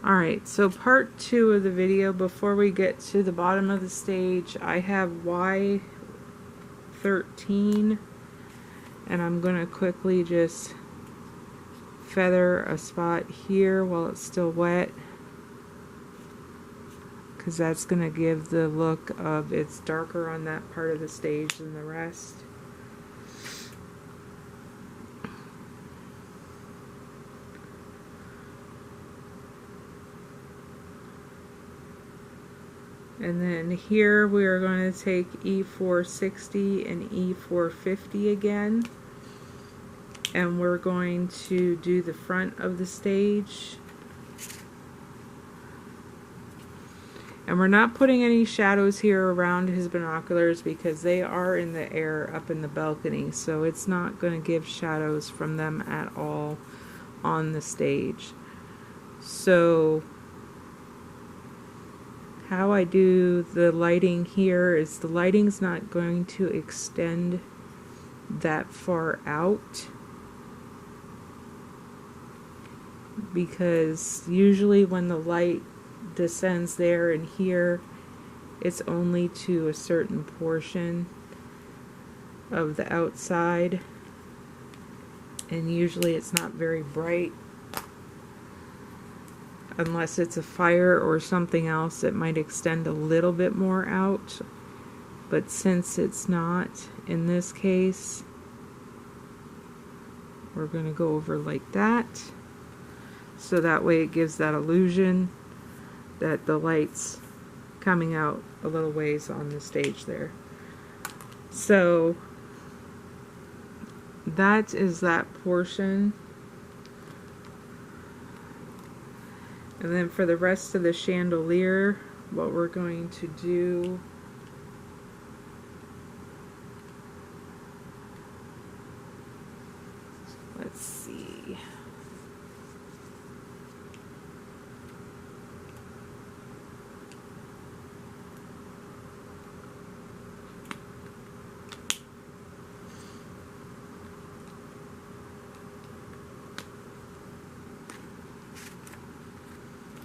Alright, so part 2 of the video, before we get to the bottom of the stage, I have Y13, and I'm going to quickly just feather a spot here while it's still wet, because that's going to give the look of it's darker on that part of the stage than the rest. And then here we are going to take E460 and E450 again, and we're going to do the front of the stage. And we're not putting any shadows here around his binoculars because they are in the air up in the balcony, so it's not going to give shadows from them at all on the stage. So how I do the lighting here is the lighting's not going to extend that far out, because usually when the light descends there and here, it's only to a certain portion of the outside, and usually it's not very bright. Unless it's a fire or something else, it might extend a little bit more out. But since it's not, in this case, we're going to go over like that. So that way it gives that illusion that the light's coming out a little ways on the stage there. So that is that portion. And then for the rest of the chandelier, what we're going to do let's see.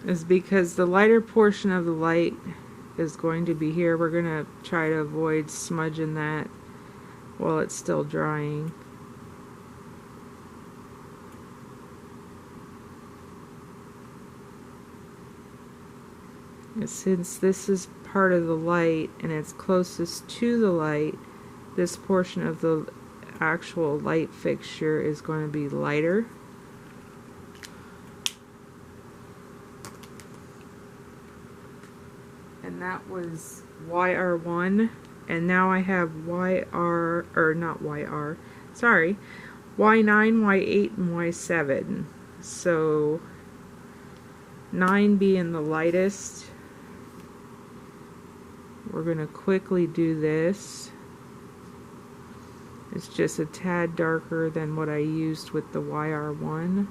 Is because the lighter portion of the light is going to be here. We're going to try to avoid smudging that while it's still drying. And since this is part of the light and it's closest to the light, this portion of the actual light fixture is going to be lighter. And that was YR1, and now I have YR, or not YR, sorry, Y9, Y8, and Y7. So 9 being the lightest, we're going to quickly do this. It's just a tad darker than what I used with the YR1.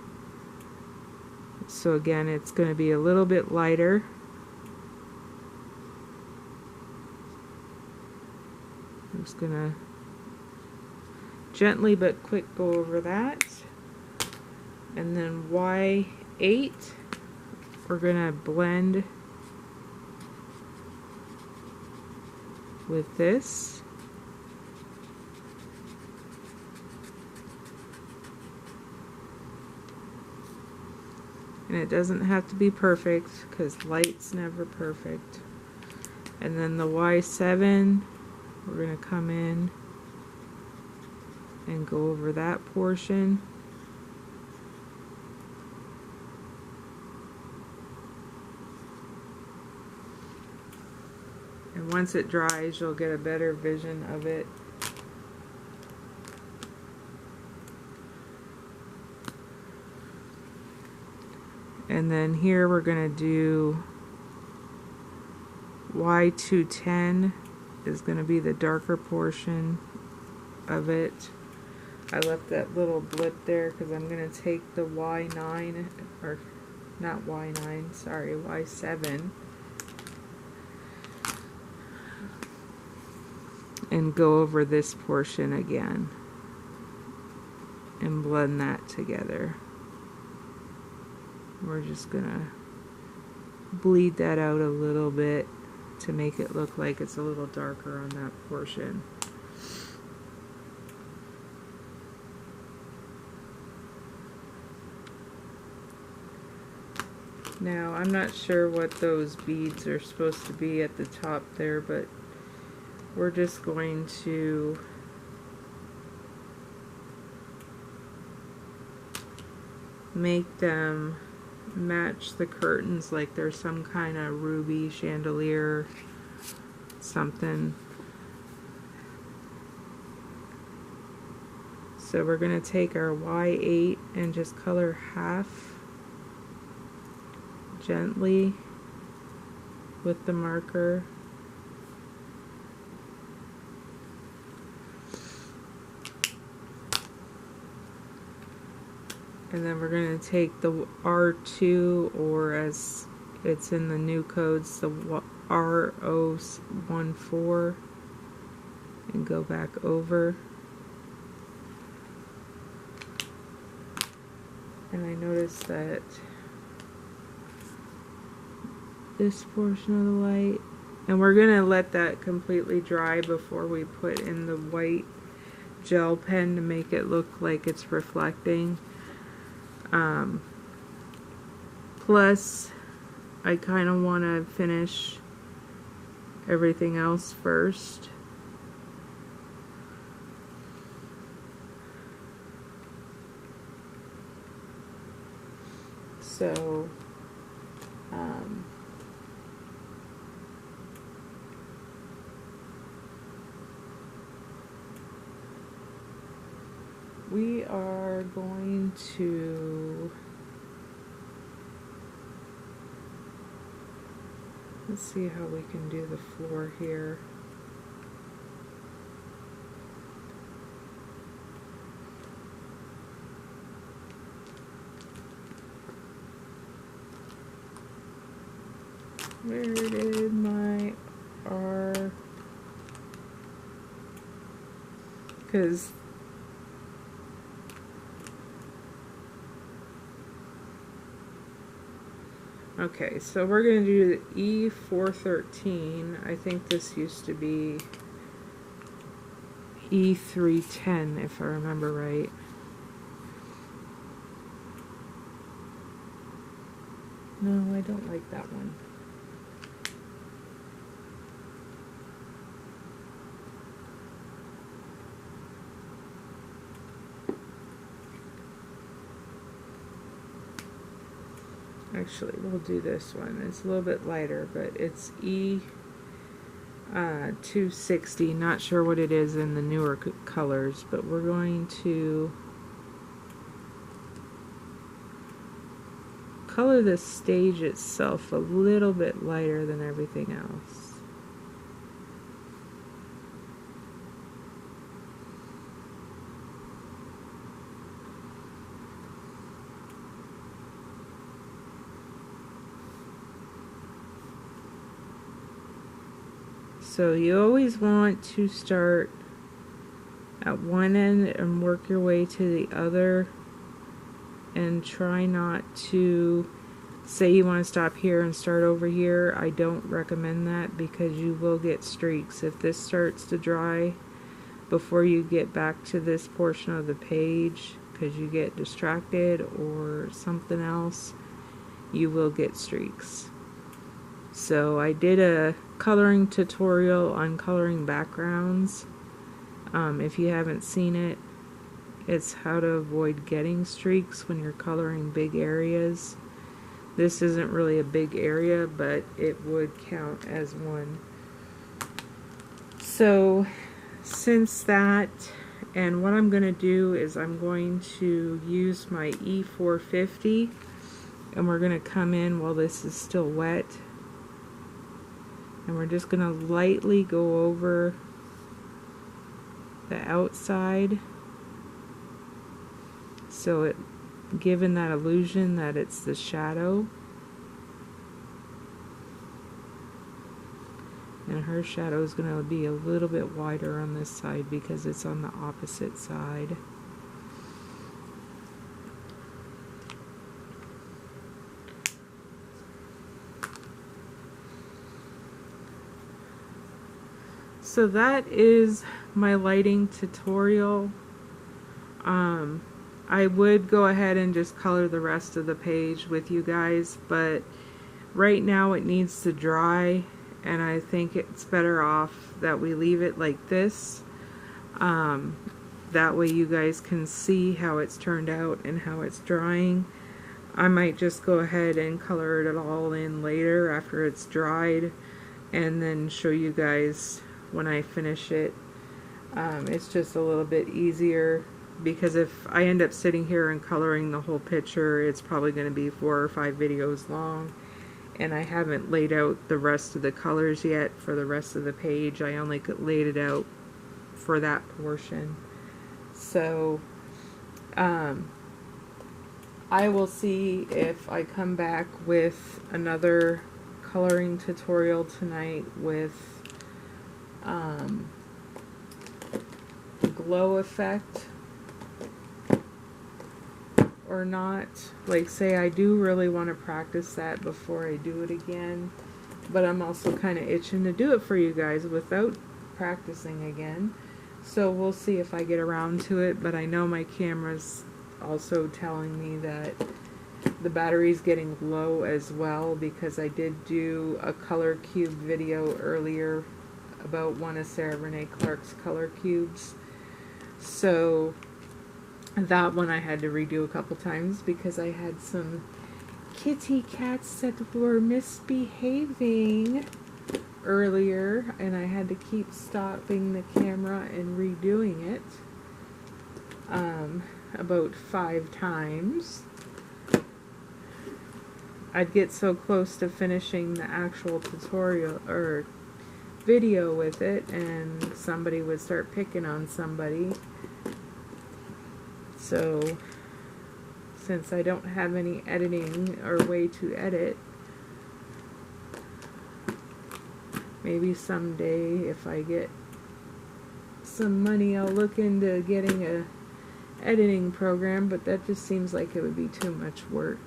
So again, it's going to be a little bit lighter. I'm just going to gently but quick go over that. And then Y8, we're going to blend with this. And it doesn't have to be perfect because light's never perfect. And then the Y7, we're going to come in and go over that portion. And once it dries, you'll get a better vision of it. And then here we're going to do Y210 is going to be the darker portion of it. I left that little blip there because I'm going to take the Y9, or not Y9, sorry, Y7, and go over this portion again and blend that together. We're just gonna bleed that out a little bit to make it look like it's a little darker on that portion. Now, I'm not sure what those beads are supposed to be at the top there, but we're just going to make them match the curtains like there's some kind of ruby chandelier something. So we're going to take our Y8 and just color half gently with the marker. And then we're going to take the R2, or as it's in the new codes, the R014, and go back over. And I noticed that this portion of the light, and we're going to let that completely dry before we put in the white gel pen to make it look like it's reflecting. Plus, I kind of want to finish everything else first. So, we are going to, let's see how we can do the floor here. Where did my R? Because okay, so we're going to do the E413. I think this used to be E310, if I remember right. No, I don't like that one. Actually, we'll do this one. It's a little bit lighter, but it's E260. Not sure what it is in the newer colors, but we're going to color the stage itself a little bit lighter than everything else. So you always want to start at one end and work your way to the other, and try not to say you want to stop here and start over here. I don't recommend that because you will get streaks. If this starts to dry before you get back to this portion of the page because you get distracted or something else, you will get streaks. So I did a coloring tutorial on coloring backgrounds. If you haven't seen it, it's how to avoid getting streaks when you're coloring big areas. This isn't really a big area, but it would count as one. So since that, and what I'm going to do is I'm going to use my E450, and we're going to come in while this is still wet. And we're just going to lightly go over the outside, so it given that illusion that it's the shadow. And her shadow is going to be a little bit wider on this side because it's on the opposite side. So that is my lighting tutorial. I would go ahead and just color the rest of the page with you guys, but right now it needs to dry, and I think it's better off that we leave it like this. That way you guys can see how it's turned out and how it's drying. I might just go ahead and color it all in later after it's dried, and then show you guys when I finish it. It's just a little bit easier, because if I end up sitting here and coloring the whole picture, it's probably going to be 4 or 5 videos long, and I haven't laid out the rest of the colors yet for the rest of the page. I only laid it out for that portion. So I will see if I come back with another coloring tutorial tonight with glow effect or not. Like, say I do really want to practice that before I do it again, but I'm also kind of itching to do it for you guys without practicing again. So we'll see if I get around to it, but I know my camera's also telling me that the battery's getting low as well, because I did do a color cube video earlier about one of Sarah Renee Clark's color cubes. So that one I had to redo a couple times because I had some kitty cats that were misbehaving earlier, and I had to keep stopping the camera and redoing it about 5 times. I'd get so close to finishing the actual tutorial or video with it, and somebody would start picking on somebody. So since I don't have any editing or way to edit, maybe someday if I get some money I'll look into getting a editing program, but that just seems like it would be too much work,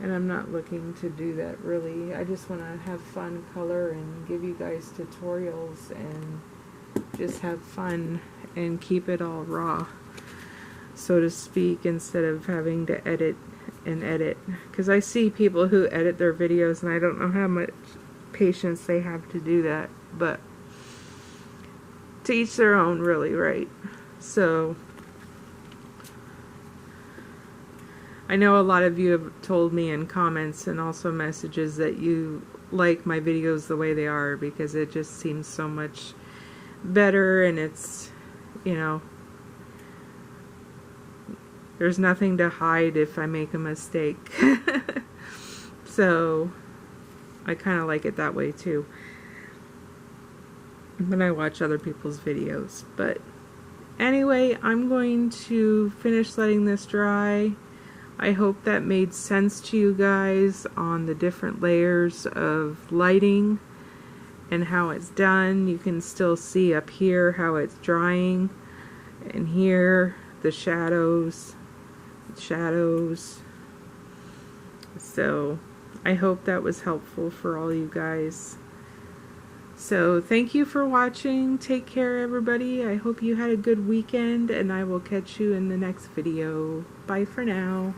and I'm not looking to do that really. I just want to have fun color and give you guys tutorials and just have fun and keep it all raw, so to speak, instead of having to edit and edit, because I see people who edit their videos and I don't know how much patience they have to do that, but to each their own, really, right? So I know a lot of you have told me in comments and also messages that you like my videos the way they are, because it just seems so much better, and it's, you know, there's nothing to hide if I make a mistake. So I kind of like it that way too when I watch other people's videos. But anyway, I'm going to finish letting this dry. I hope that made sense to you guys on the different layers of lighting and how it's done. You can still see up here how it's drying, and here the shadows. So I hope that was helpful for all you guys. So thank you for watching. Take care, everybody. I hope you had a good weekend, and I will catch you in the next video. Bye for now.